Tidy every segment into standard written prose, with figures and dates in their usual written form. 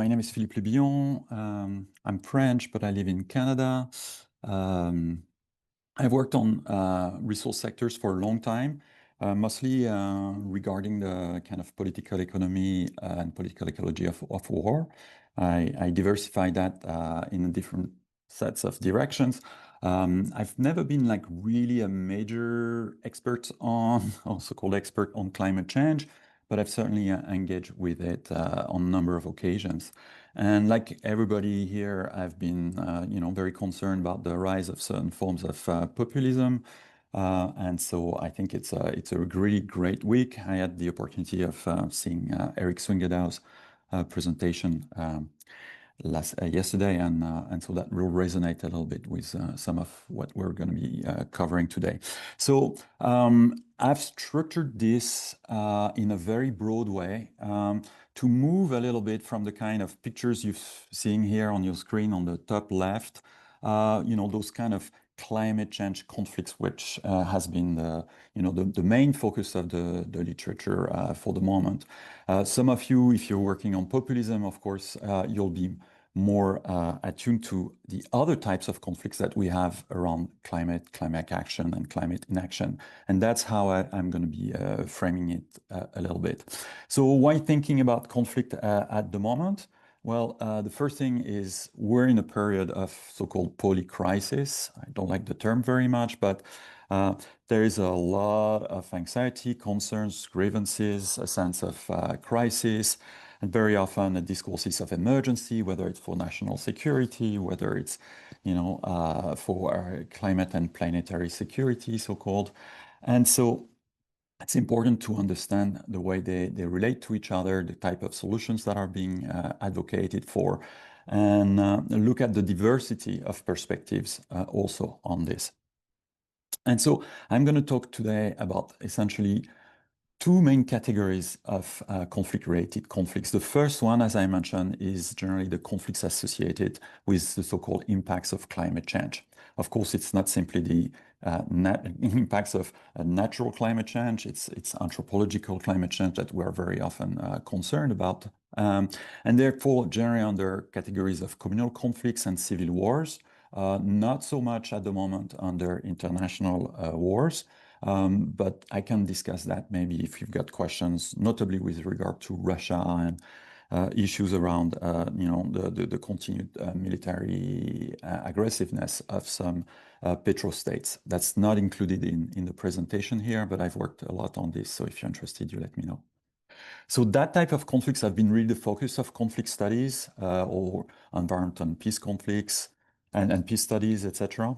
my name is Philippe Le Billon. I'm French, but I live in Canada. I've worked on resource sectors for a long time, mostly regarding the kind of political economy and political ecology of war. I diversify that in different sets of directions. I've never been like really a major expert on, also called expert on climate change, but I've certainly engaged with it on a number of occasions. And like everybody here, I've been, very concerned about the rise of certain forms of populism. And so I think it's a really great week. I had the opportunity of seeing Eric Swingedau's presentation yesterday, and so that will resonate a little bit with some of what we're going to be covering today. So I've structured this in a very broad way to move a little bit from the kind of pictures you're seeing here on your screen on the top left, those kind of climate change conflicts, which has been the main focus of the literature for the moment. Some of you, if you're working on populism, of course, you'll be more attuned to the other types of conflicts that we have around climate action and climate inaction. And that's how I'm going to be framing it a little bit. So why thinking about conflict at the moment? Well, the first thing is we're in a period of so-called polycrisis. I don't like the term very much, but there is a lot of anxiety, concerns, grievances, a sense of crisis, and very often a discourses of emergency, whether it's for national security, whether it's, for climate and planetary security, so-called. And so it's important to understand the way they relate to each other, the type of solutions that are being advocated for, and look at the diversity of perspectives also on this. And so I'm going to talk today about essentially two main categories of conflict-related conflicts. The first one, as I mentioned, is generally the conflicts associated with the so-called impacts of climate change. Of course, it's not simply the impacts of natural climate change, it's anthropological climate change that we're very often concerned about. And therefore, generally under categories of communal conflicts and civil wars, not so much at the moment under international wars. But I can discuss that maybe if you've got questions, notably with regard to Russia and issues around, the continued military aggressiveness of some petrostates. That's not included in the presentation here, but I've worked a lot on this. So if you're interested, you let me know. So that type of conflicts have been really the focus of conflict studies or environment and peace conflicts and peace studies, etc.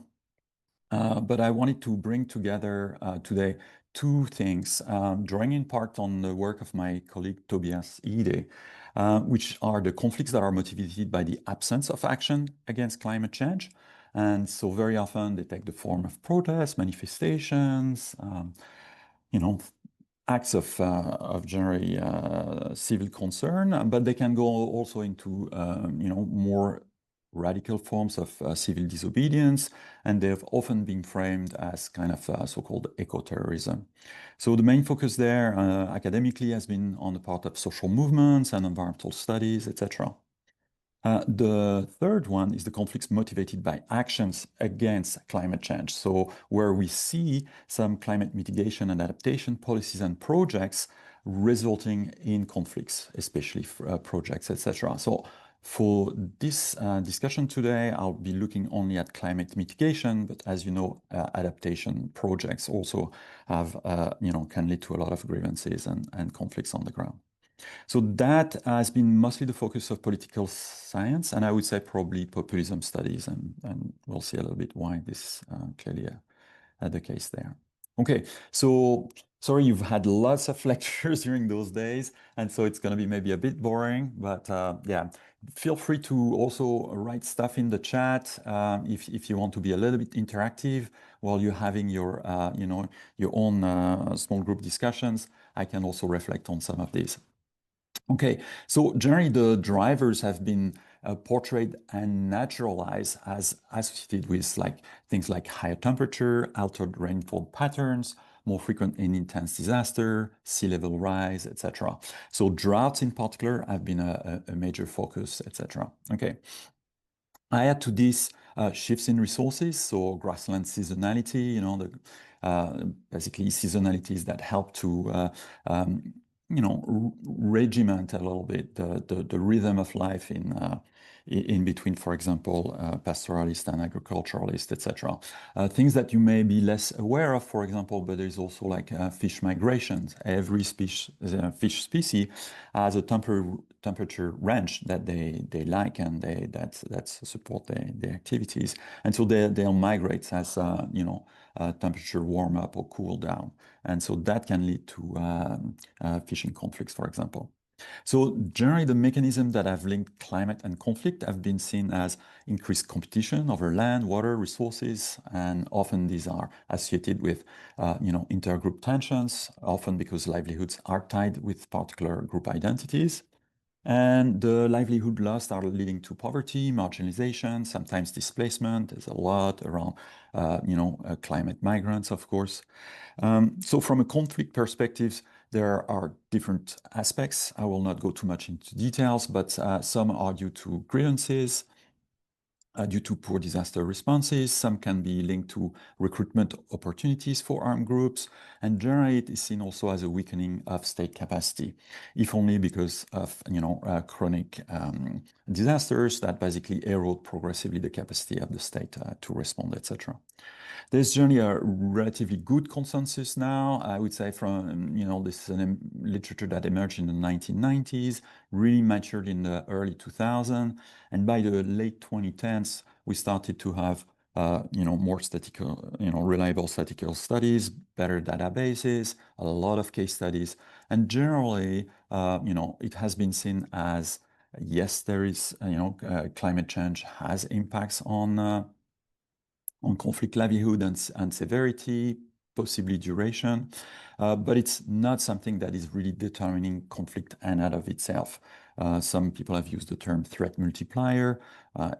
But I wanted to bring together today two things, drawing in part on the work of my colleague Tobias Ide, which are the conflicts that are motivated by the absence of action against climate change. And so very often they take the form of protests, manifestations, acts of generally civil concern, but they can go also into, more radical forms of civil disobedience, and they've often been framed as kind of so-called eco-terrorism. So the main focus there academically has been on the part of social movements and environmental studies, etc. The third one is the conflicts motivated by actions against climate change. So where we see some climate mitigation and adaptation policies and projects resulting in conflicts, especially projects, etc. So for this discussion today, I'll be looking only at climate mitigation, but as you know, adaptation projects also have, can lead to a lot of grievances and conflicts on the ground. So that has been mostly the focus of political science, and I would say probably populism studies, and we'll see a little bit why this clearly the case there. Okay, so sorry you've had lots of lectures during those days, and so it's going to be maybe a bit boring, but yeah, feel free to also write stuff in the chat if you want to be a little bit interactive while you're having your, your own small group discussions. I can also reflect on some of these. Okay, so generally the drivers have been portrayed and naturalized as associated with things like higher temperature, altered rainfall patterns, more frequent and intense disaster, sea level rise, etc. So droughts in particular have been a major focus, etc. Okay. I add to this shifts in resources, so grassland seasonality, basically seasonalities that help to regiment a little bit the rhythm of life in between, for example, pastoralist and agriculturalist, etc. Things that you may be less aware of, for example, but there's also like fish migrations. Every fish species has a temperature range that they like, and that support their activities, and so they'll migrate as temperature warm up or cool down, and so that can lead to fishing conflicts, for example. So generally, the mechanisms that have linked climate and conflict have been seen as increased competition over land, water, resources, and often these are associated with, intergroup tensions, often because livelihoods are tied with particular group identities. And the livelihood loss are leading to poverty, marginalization, sometimes displacement. There's a lot around, climate migrants, of course. So from a conflict perspective, there are different aspects. I will not go too much into details, but some are due to grievances, due to poor disaster responses. Some can be linked to recruitment opportunities for armed groups, and generally it is seen also as a weakening of state capacity, if only because of chronic disasters that basically erode progressively the capacity of the state to respond, etc. There's generally a relatively good consensus now, I would say, from, this is a literature that emerged in the 1990s, really matured in the early 2000s, and by the late 2010s, we started to have, more statistical, reliable statistical studies, better databases, a lot of case studies, and generally, it has been seen as, yes, there is, climate change has impacts on conflict livelihood and severity, possibly duration, but it's not something that is really determining conflict in and of itself. Some people have used the term threat multiplier.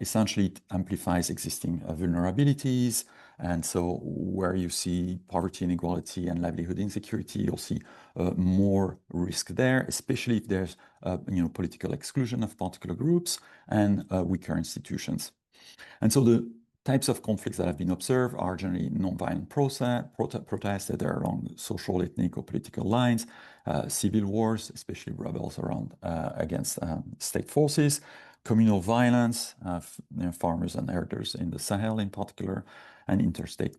Essentially, it amplifies existing vulnerabilities. And so where you see poverty, inequality, and livelihood insecurity, you'll see more risk there, especially if there's political exclusion of particular groups and weaker institutions. And so the types of conflicts that have been observed are generally nonviolent protests that are along social, ethnic, or political lines, civil wars, especially rebels against state forces, communal violence, farmers and herders in the Sahel in particular, and interstate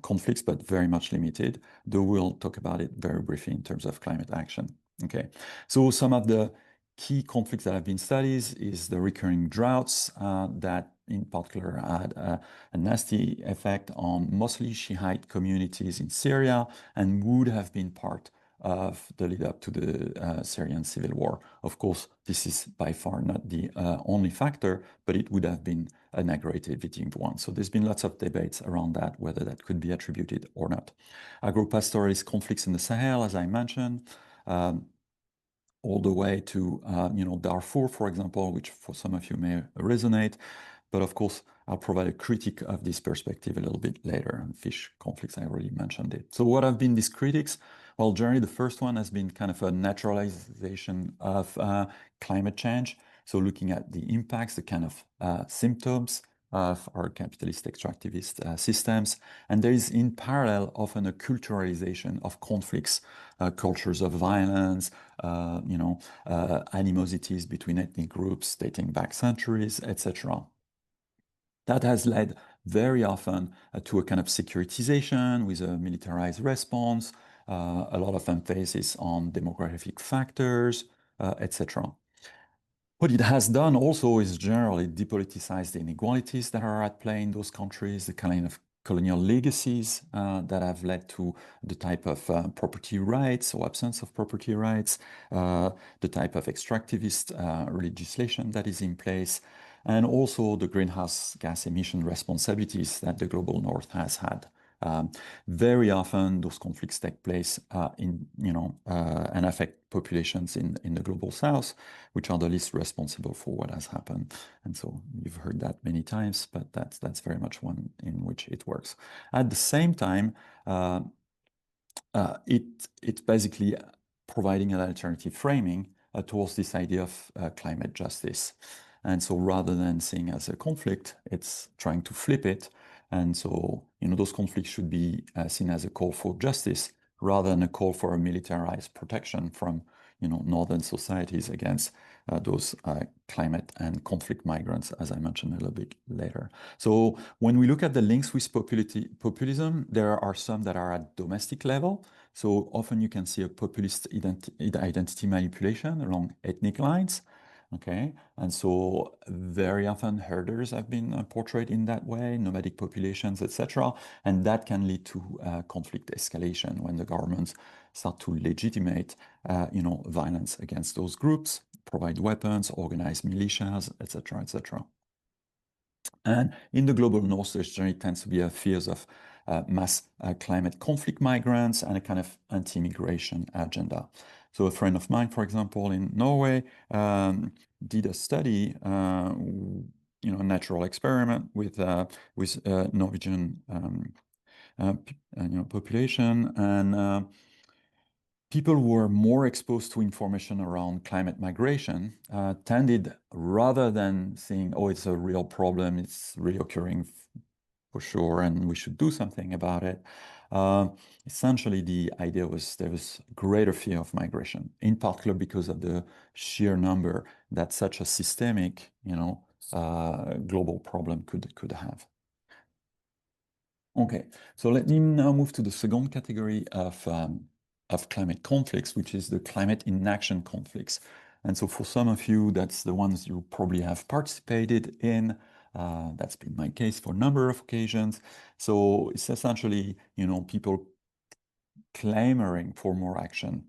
conflicts, but very much limited, though we'll talk about it very briefly in terms of climate action. Okay, so some of the key conflicts that have been studied is the recurring droughts that in particular had a nasty effect on mostly Shiite communities in Syria and would have been part of the lead up to the Syrian civil war. Of course, this is by far not the only factor, but it would have been an aggravating one. So there's been lots of debates around that, whether that could be attributed or not. Agro-pastoralist conflicts in the Sahel, as I mentioned, all the way to Darfur, for example, which for some of you may resonate. But of course, I'll provide a critique of this perspective a little bit later. And fish conflicts, I already mentioned it. So what have been these critics? Well, generally, the first one has been kind of a naturalization of climate change. So looking at the impacts, the kind of symptoms of our capitalist extractivist systems. And there is in parallel often a culturalization of conflicts, cultures of violence, animosities between ethnic groups dating back centuries, etc. That has led very often to a kind of securitization with a militarized response, a lot of emphasis on demographic factors, etc. What it has done also is generally depoliticize the inequalities that are at play in those countries, the kind of colonial legacies that have led to the type of property rights or absence of property rights, the type of extractivist legislation that is in place, and also the greenhouse gas emission responsibilities that the global north has had. Very often those conflicts take place and affect populations in the global south, which are the least responsible for what has happened. And so you've heard that many times, but that's very much one in which it works. At the same time, it's basically providing an alternative framing towards this idea of climate justice. And so rather than seeing as a conflict, it's trying to flip it. And so, those conflicts should be seen as a call for justice rather than a call for a militarized protection from, northern societies against those climate and conflict migrants, as I mentioned a little bit later. So when we look at the links with populism, there are some that are at domestic level. So often you can see a populist identity manipulation along ethnic lines. Okay, and so very often herders have been portrayed in that way, nomadic populations, etc. And that can lead to conflict escalation when the governments start to legitimate, violence against those groups, provide weapons, organize militias, etc., etc. And in the global north, there generally tends to be a fears of mass climate conflict migrants and a kind of anti-immigration agenda. So a friend of mine, for example, in Norway, did a study, a natural experiment with Norwegian population, and people who were more exposed to information around climate migration tended, rather than saying, oh, it's a real problem, it's reoccurring for sure, and we should do something about it. Essentially, the idea was there was greater fear of migration, in particular because of the sheer number that such a systemic, global problem could have. Okay, so let me now move to the second category of climate conflicts, which is the climate inaction conflicts. And so for some of you, that's the ones you probably have participated in. That's been my case for a number of occasions. So it's essentially, people clamoring for more action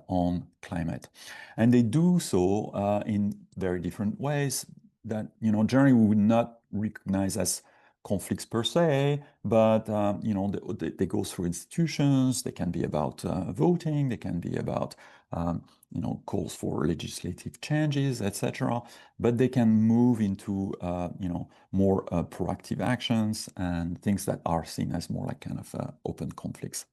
on climate. And they do so in very different ways that, generally we would not recognize as conflicts per se, but they go through institutions. They can be about voting. They can be about calls for legislative changes, etc. But they can move into more proactive actions and things that are seen as more like kind of open conflicts.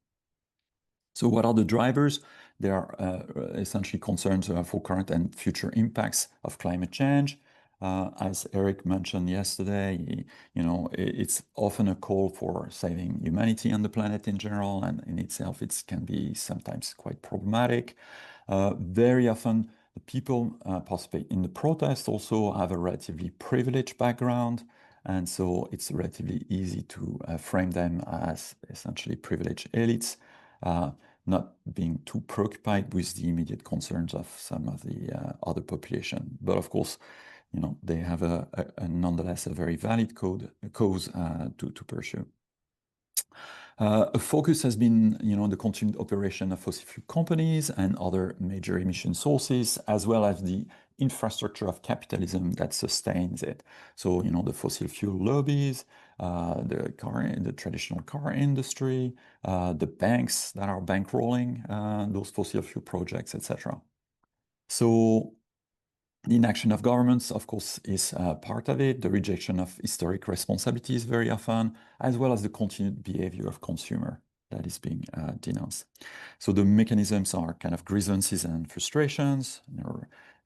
So what are the drivers? There are essentially concerns for current and future impacts of climate change. As Eric mentioned yesterday, it's often a call for saving humanity and the planet in general, and in itself, it can be sometimes quite problematic. Very often, the people participate in the protest also have a relatively privileged background, and so it's relatively easy to frame them as essentially privileged elites, not being too preoccupied with the immediate concerns of some of the other population. But of course, they have nonetheless a very valid cause to pursue. A focus has been, the continued operation of fossil fuel companies and other major emission sources, as well as the infrastructure of capitalism that sustains it. So, the fossil fuel lobbies, the traditional car industry, the banks that are bankrolling those fossil fuel projects, etc. So the inaction of governments, of course, is part of it. The rejection of historic responsibilities very often, as well as the continued behavior of consumer that is being denounced. So the mechanisms are kind of grievances and frustrations.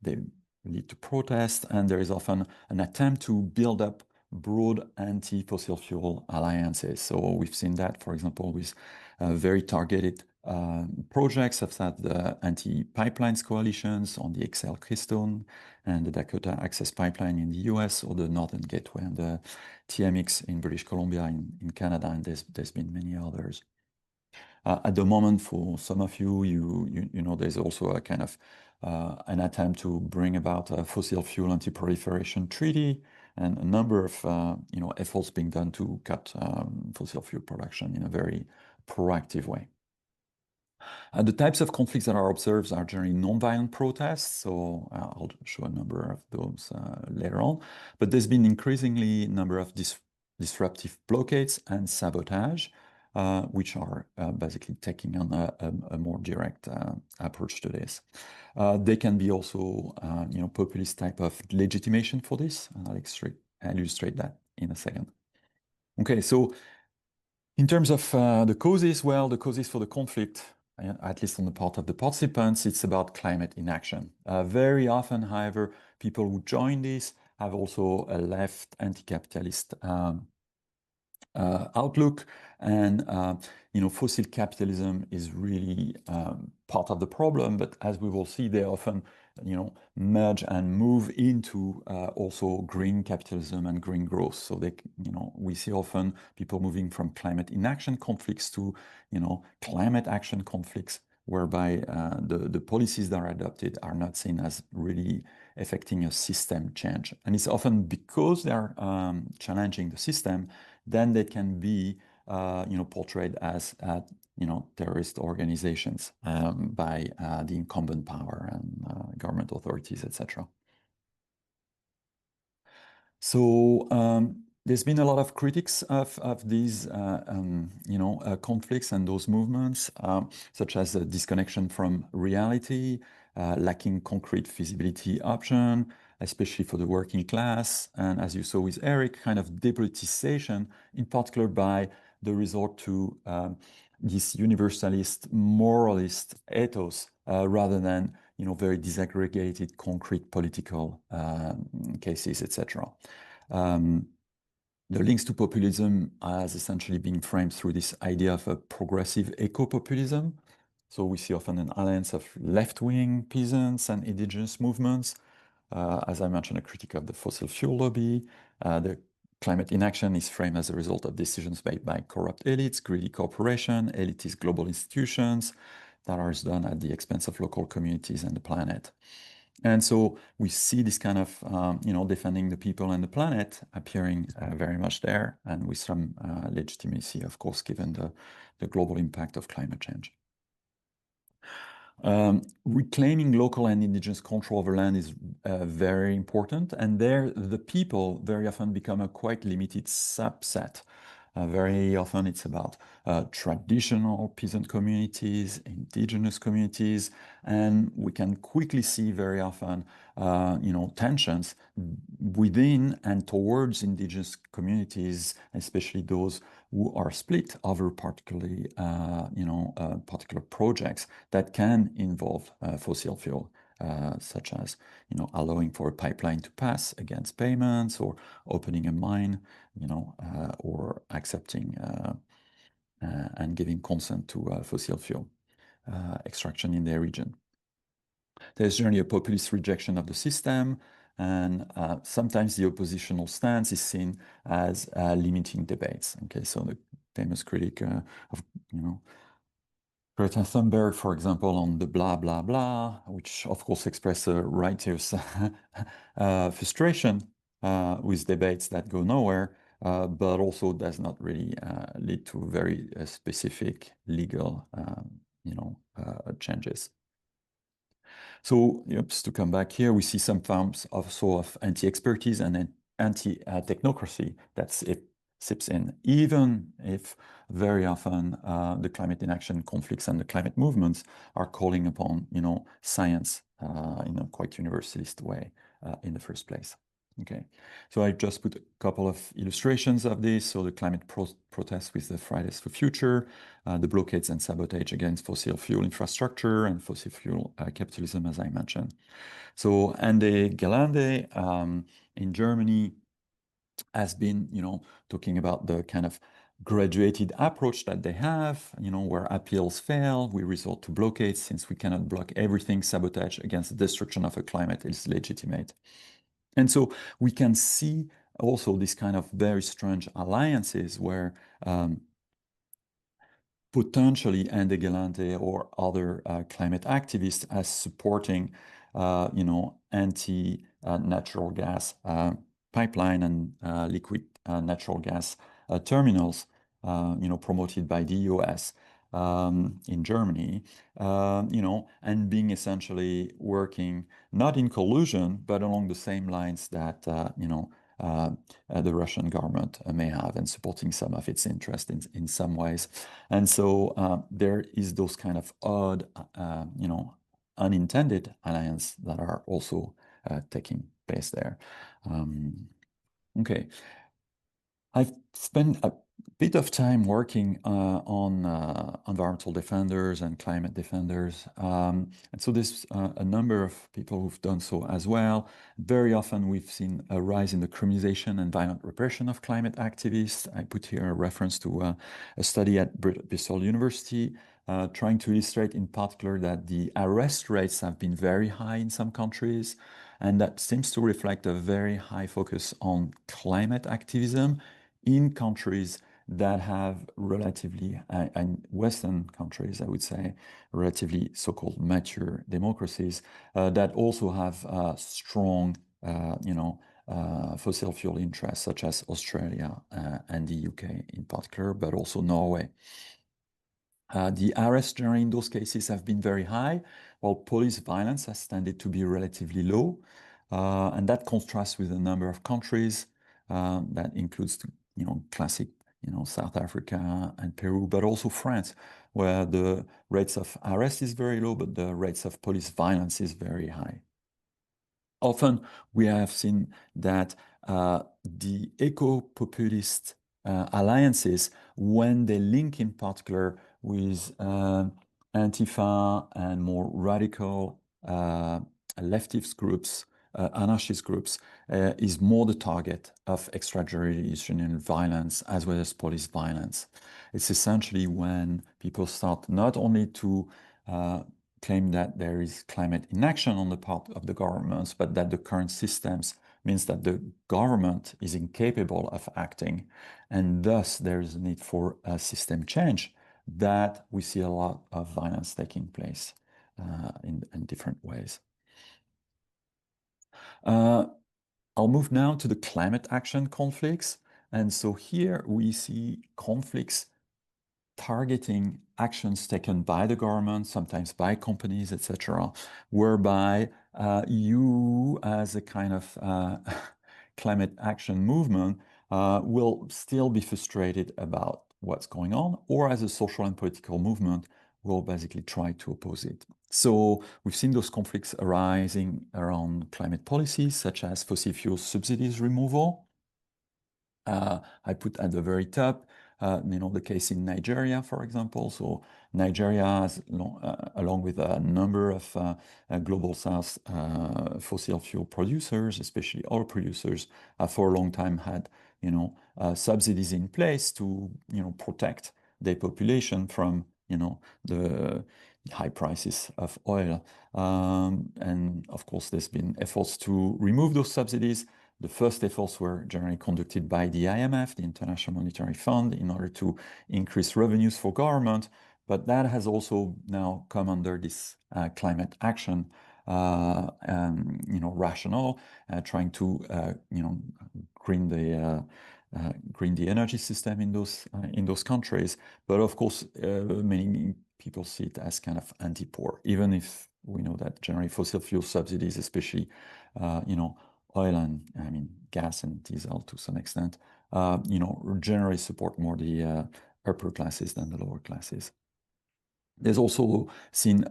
They lead to protest, and there is often an attempt to build up broad anti-fossil fuel alliances. So we've seen that, for example, with very targeted projects such as the anti-pipelines coalitions on the XL Keystone and the Dakota Access Pipeline in the US, or the Northern Gateway and the TMX in British Columbia in Canada, and there's been many others. At the moment, for some of you know, there's also a kind of an attempt to bring about a fossil fuel anti-proliferation treaty, and a number of efforts being done to cut fossil fuel production in a very proactive way. The types of conflicts that are observed are generally nonviolent protests, so I'll show a number of those later on. But there's been increasingly a number of disruptive blockades and sabotage, which are basically taking on a more direct approach to this. They can be also, populist type of legitimation for this. I'll illustrate that in a second. Okay, so In terms of the causes, well, the causes for the conflict, at least on the part of the participants, it's about climate inaction. Very often, however, people who join this have also a left anti-capitalist outlook, and fossil capitalism is really part of the problem. But as we will see, they often merge and move into also green capitalism and green growth. So we see often people moving from climate inaction conflicts to climate action conflicts, whereby the policies that are adopted are not seen as really affecting a system change. And it's often because they're challenging the system, then they can be portrayed as terrorist organizations by the incumbent power and government authorities, etc. So there's been a lot of critics of these conflicts and those movements, such as a disconnection from reality, lacking concrete feasibility option, especially for the working class, and as you saw with Eric, kind of depoliticization, in particular by the resort to this universalist, moralist ethos, rather than very disaggregated, concrete political cases, etc. The links to populism as essentially being framed through this idea of a progressive eco-populism. So we see often an alliance of left-wing peasants and indigenous movements. As I mentioned, a critique of the fossil fuel lobby. The climate inaction is framed as a result of decisions made by corrupt elites, greedy corporations, elitist global institutions that are done at the expense of local communities and the planet. And so we see this kind of, defending the people and the planet appearing very much there, and with some legitimacy, of course, given the global impact of climate change. Reclaiming local and indigenous control over land is very important, and there the people very often become a quite limited subset. Very often it's about traditional peasant communities, indigenous communities, and we can quickly see very often tensions within and towards indigenous communities, especially those who are split over particularly particular projects that can involve fossil fuel. Such as allowing for a pipeline to pass against payments, or opening a mine, or accepting and giving consent to fossil fuel extraction in their region. There's generally a populist rejection of the system, and sometimes the oppositional stance is seen as limiting debates. Okay, so the famous critic of Greta Thunberg, for example, on the blah, blah, blah, which of course express a righteous frustration with debates that go nowhere, but also does not really lead to very specific legal changes. So just to come back here, we see some forms of anti-expertise and anti-technocracy that sips in, even if very often the climate inaction conflicts and the climate movements are calling upon science in a quite universalist way in the first place. Okay, so I just put a couple of illustrations of this. So the climate protests with the Fridays for Future, the blockades and sabotage against fossil fuel infrastructure and fossil fuel capitalism, as I mentioned. So Ande Galande in Germany has been, talking about the kind of graduated approach that they have, where appeals fail, we resort to blockades since we cannot block everything. Sabotage against the destruction of a climate is legitimate. And so we can see also this kind of very strange alliances where potentially Ande Galante or other climate activists as supporting, anti-natural gas pipeline and liquid natural gas terminals, promoted by the US in Germany, and being essentially working not in collusion, but along the same lines that, the Russian government may have, and supporting some of its interest in some ways. And so there is those kind of odd, unintended alliances that are also taking place there. Okay. I've spent bit of time working on environmental defenders and climate defenders. And so there's a number of people who've done so as well. Very often we've seen a rise in the criminalization and violent repression of climate activists. I put here a reference to a study at Bristol University trying to illustrate in particular that the arrest rates have been very high in some countries. And that seems to reflect a very high focus on climate activism in countries that have relatively, and Western countries, I would say, relatively so-called mature democracies that also have strong, fossil fuel interests, such as Australia and the UK in particular, but also Norway. The arrests generally in those cases have been very high, while police violence has tended to be relatively low. And that contrasts with a number of countries that includes, classic, South Africa and Peru, but also France, where the rates of arrest is very low, but the rates of police violence is very high. Often we have seen that the eco-populist alliances, when they link in particular with Antifa and more radical leftist groups, anarchist groups, is more the target of extrajudicial violence as well as police violence. It's essentially when people start not only to claim that there is climate inaction on the part of the governments, but that the current systems means that the government is incapable of acting, and thus there is a need for a system change, that we see a lot of violence taking place in different ways. I'll move now to the climate action conflicts. And so here we see conflicts targeting actions taken by the government, sometimes by companies, etc., whereby you, as a kind of climate action movement, will still be frustrated about what's going on, or as a social and political movement, will basically try to oppose it. So we've seen those conflicts arising around climate policies, such as fossil fuel subsidies removal. I put at the very top, the case in Nigeria, for example. So Nigeria has, along with a number of global south fossil fuel producers, especially oil producers, for a long time had, subsidies in place to, protect their population from, the high prices of oil. And of course, there's been efforts to remove those subsidies. The first efforts were generally conducted by the IMF, the International Monetary Fund, in order to increase revenues for government. But that has also now come under this climate action, rationale, trying to, green the energy system in those countries. But of course, many people see it as kind of anti-poor, even if we know that generally fossil fuel subsidies, especially, oil and gas and diesel to some extent, generally support more the upper classes than the lower classes. We've seen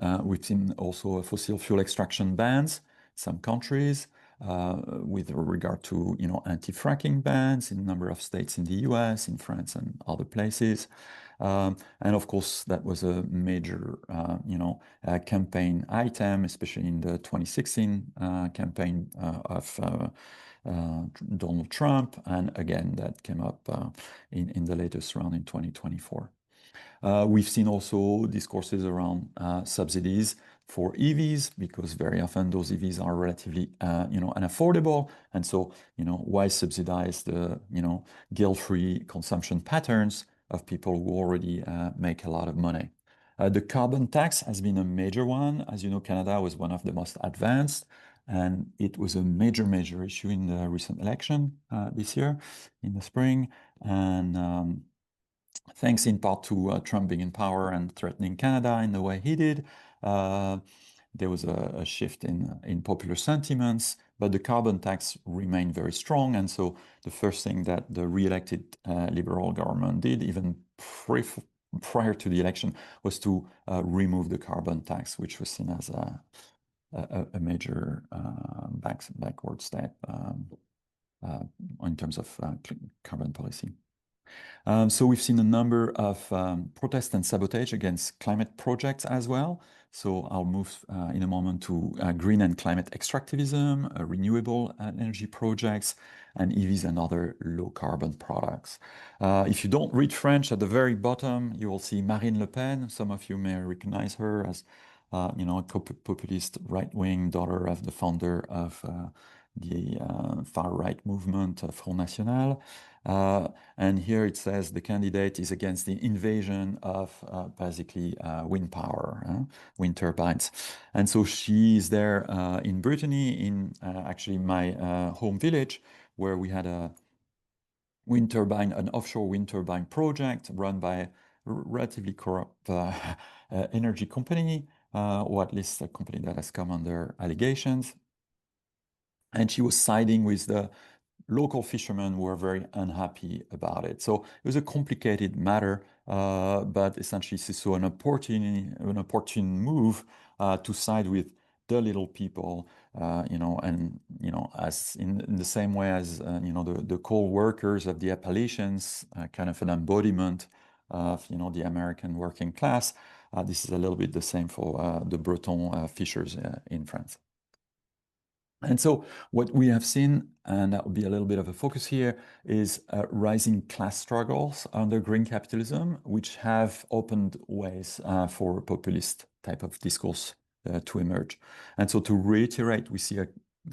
also fossil fuel extraction bans in some countries with regard to, anti-fracking bans in a number of states in the US, in France, and other places. And of course, that was a major, campaign item, especially in the 2016 campaign of Donald Trump. And again, that came up in the latest round in 2024. We've seen also discourses around subsidies for EVs, because very often those EVs are relatively, unaffordable. And so, why subsidize the, guilt-free consumption patterns of people who already make a lot of money? The carbon tax has been a major one. As you know, Canada was one of the most advanced, and it was a major issue in the recent election this year in the spring. And thanks in part to Trump being in power and threatening Canada in the way he did, there was a shift in popular sentiments, but the carbon tax remained very strong. And so the first thing that the re-elected Liberal government did, even prior to the election, was to remove the carbon tax, which was seen as a major backward step in terms of carbon policy. So we've seen a number of protests and sabotage against climate projects as well. So I'll move in a moment to green and climate extractivism, renewable energy projects, and EVs and other low carbon products. If you don't read French, at the very bottom, you will see Marine Le Pen. Some of you may recognize her as a populist right-wing daughter of the founder of the far-right movement, Front National. And here it says the candidate is against the invasion of basically wind power, wind turbines. And so she is there in Brittany, in actually my home village, where we had a wind turbine, an offshore wind turbine project run by a relatively corrupt energy company, or at least a company that has come under allegations. And she was siding with the local fishermen were very unhappy about it. So it was a complicated matter, but essentially she saw an opportune move to side with the little people, as in the same way as the coal workers of the Appalachians, kind of an embodiment of the American working class. This is a little bit the same for the Breton fishers in France. And so what we have seen, and that will be a little bit of a focus here, is rising class struggles under green capitalism, which have opened ways for populist type of discourse to emerge. And so to reiterate, we see a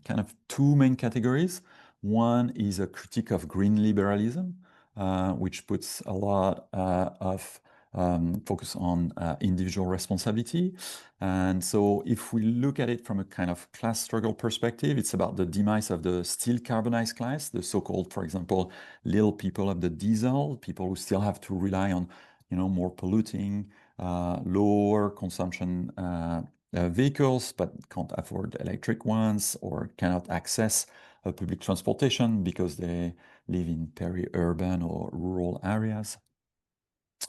kind of two main categories. One is a critique of green liberalism, which puts a lot of focus on individual responsibility. And so if we look at it from a kind of class struggle perspective, it's about the demise of the still carbonized class, the so-called, for example, little people of the diesel, people who still have to rely on, more polluting, lower consumption vehicles, but can't afford electric ones or cannot access public transportation because they live in peri-urban or rural areas.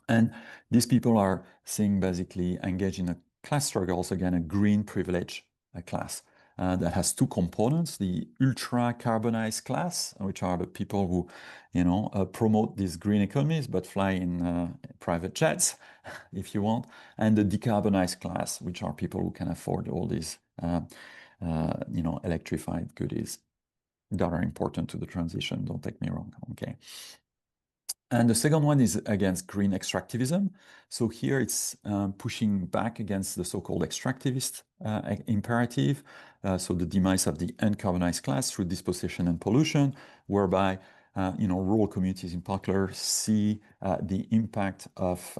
And these people are seeing basically engaged in a class struggles, again, a green privilege class that has two components: the ultra carbonized class, which are the people who, promote these green economies but fly in private jets, if you want, and the decarbonized class, which are people who can afford all these, electrified goodies that are important to the transition. Don't take me wrong, okay? And the second one is against green extractivism. So here it's pushing back against the so-called extractivist imperative. So the demise of the uncarbonized class through dispossession and pollution, whereby rural communities in particular see the impact of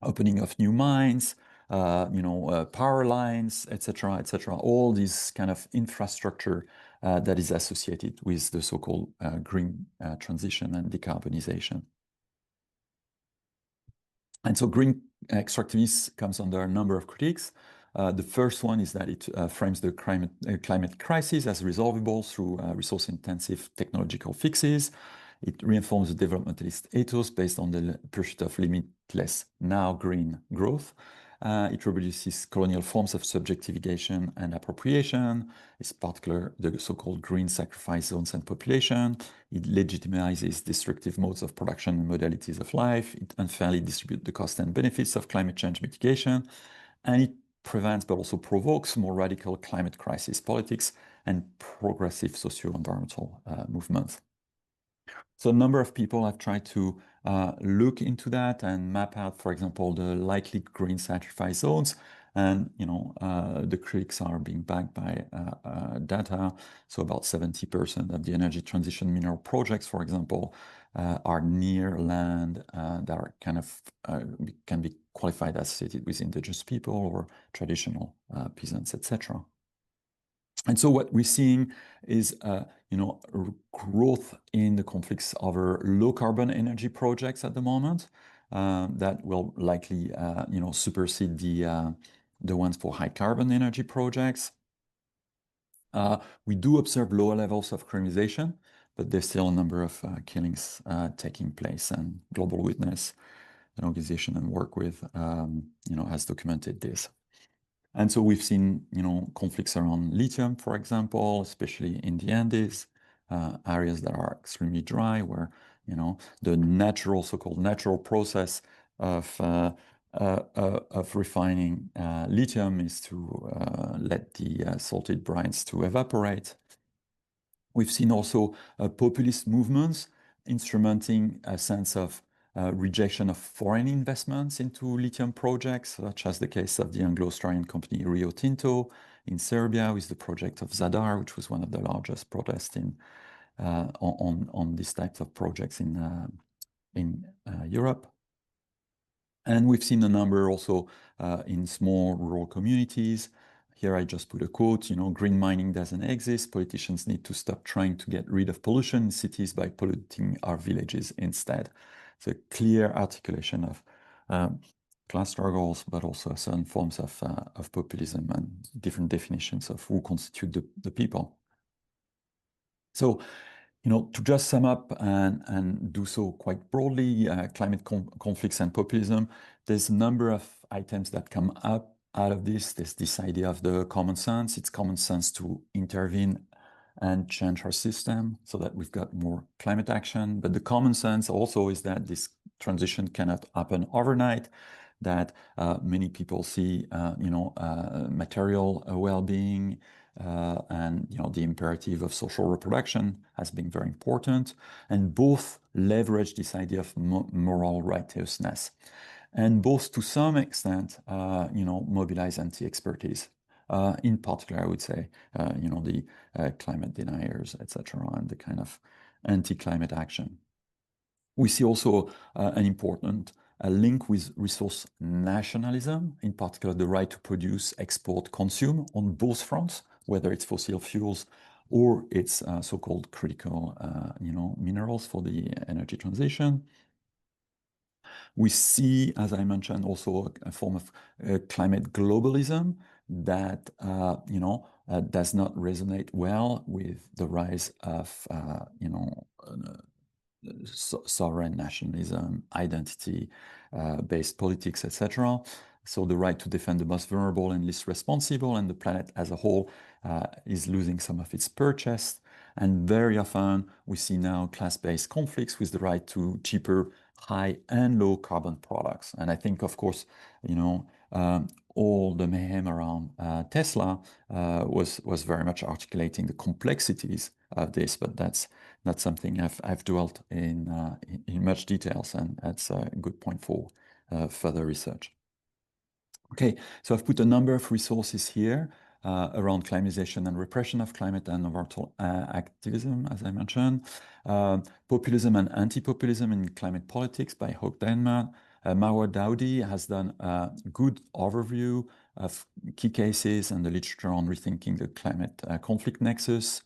opening of new mines, power lines, etc., etc. All these kind of infrastructure that is associated with the so-called green transition and decarbonization. And so green extractivism comes under a number of critiques. The first one is that it frames the climate crisis as resolvable through resource-intensive technological fixes. It reinforms the developmentalist ethos based on the pursuit of limitless, now green growth. It reproduces colonial forms of subjectivization and appropriation. It's particular the so-called green sacrifice zones and population. It legitimizes destructive modes of production and modalities of life. It unfairly distributes the costs and benefits of climate change mitigation. And it prevents but also provokes more radical climate crisis politics and progressive socio-environmental movements. So a number of people have tried to look into that and map out, for example, the likely green sacrifice zones. And the critics are being backed by data. So about 70% of the energy transition mineral projects, for example, are near land that are kind of can be qualified as associated with indigenous people or traditional peasants, etc. And so what we're seeing is, growth in the conflicts over low carbon energy projects at the moment that will likely, supersede the ones for high carbon energy projects. We do observe lower levels of criminalization, but there's still a number of killings taking place, and Global Witness, an organization I work with, has documented this. And so we've seen, conflicts around lithium, for example, especially in the Andes, areas that are extremely dry, where the natural, so-called natural process of refining lithium is to let the salted brines to evaporate. We've seen also populist movements instrumenting a sense of rejection of foreign investments into lithium projects, such as the case of the Anglo-Australian company Rio Tinto in Serbia with the project of Zadar, which was one of the largest protests on these types of projects in Europe. And we've seen a number also in small rural communities. Here I just put a quote, green mining doesn't exist. Politicians need to stop trying to get rid of pollution in cities by polluting our villages instead. It's a clear articulation of class struggles, but also certain forms of populism and different definitions of who constitute the people. So, to just sum up and do so quite broadly, climate conflicts and populism, there's a number of items that come up out of this. There's this idea of the common sense. It's common sense to intervene and change our system so that we've got more climate action. But the common sense also is that this transition cannot happen overnight, that many people see, material well-being, and the imperative of social reproduction has been very important, and both leverage this idea of moral righteousness, and both to some extent, mobilize anti-expertise. In particular, I would say, the climate deniers, etc., and the kind of anti-climate action. We see also an important link with resource nationalism, in particular the right to produce, export, consume on both fronts, whether it's fossil fuels or it's so-called critical, minerals for the energy transition. We see, as I mentioned, also a form of climate globalism that, does not resonate well with the rise of, sovereign nationalism, identity-based politics, etc. So the right to defend the most vulnerable and least responsible, and the planet as a whole is losing some of its purchase. And very often we see now class-based conflicts with the right to cheaper high and low carbon products. And I think, of course, all the mayhem around Tesla was very much articulating the complexities of this, but that's not something I've dwelt in much details, and that's a good point for further research. Okay, so I've put a number of resources here around climatization and repression of climate and environmental activism, as I mentioned. Populism and Anti-Populism in Climate Politics by Hoek Denman. Marwa Daoudi has done a good overview of key cases and the literature on rethinking the climate conflict nexus.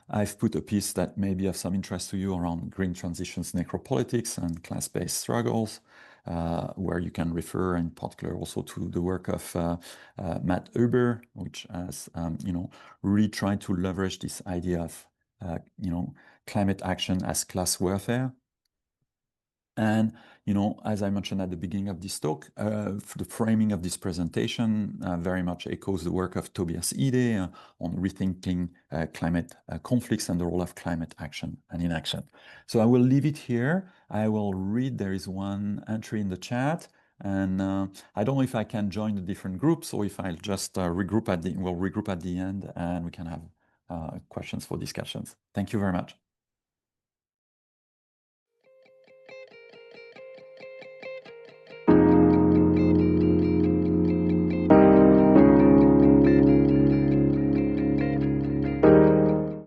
I've put a piece that may be of some interest to you around green transitions, necropolitics, and class-based struggles, where you can refer in particular also to the work of Matt Huber, which has really tried to leverage this idea of climate action as class warfare. And as I mentioned at the beginning of this talk, the framing of this presentation very much echoes the work of Tobias Ide on rethinking climate conflicts and the role of climate action and inaction. So I will leave it here. I will read, there is one entry in the chat, and I don't know if I can join the different groups or if I'll just regroup at the end, and we can have questions for discussions. Thank you very much.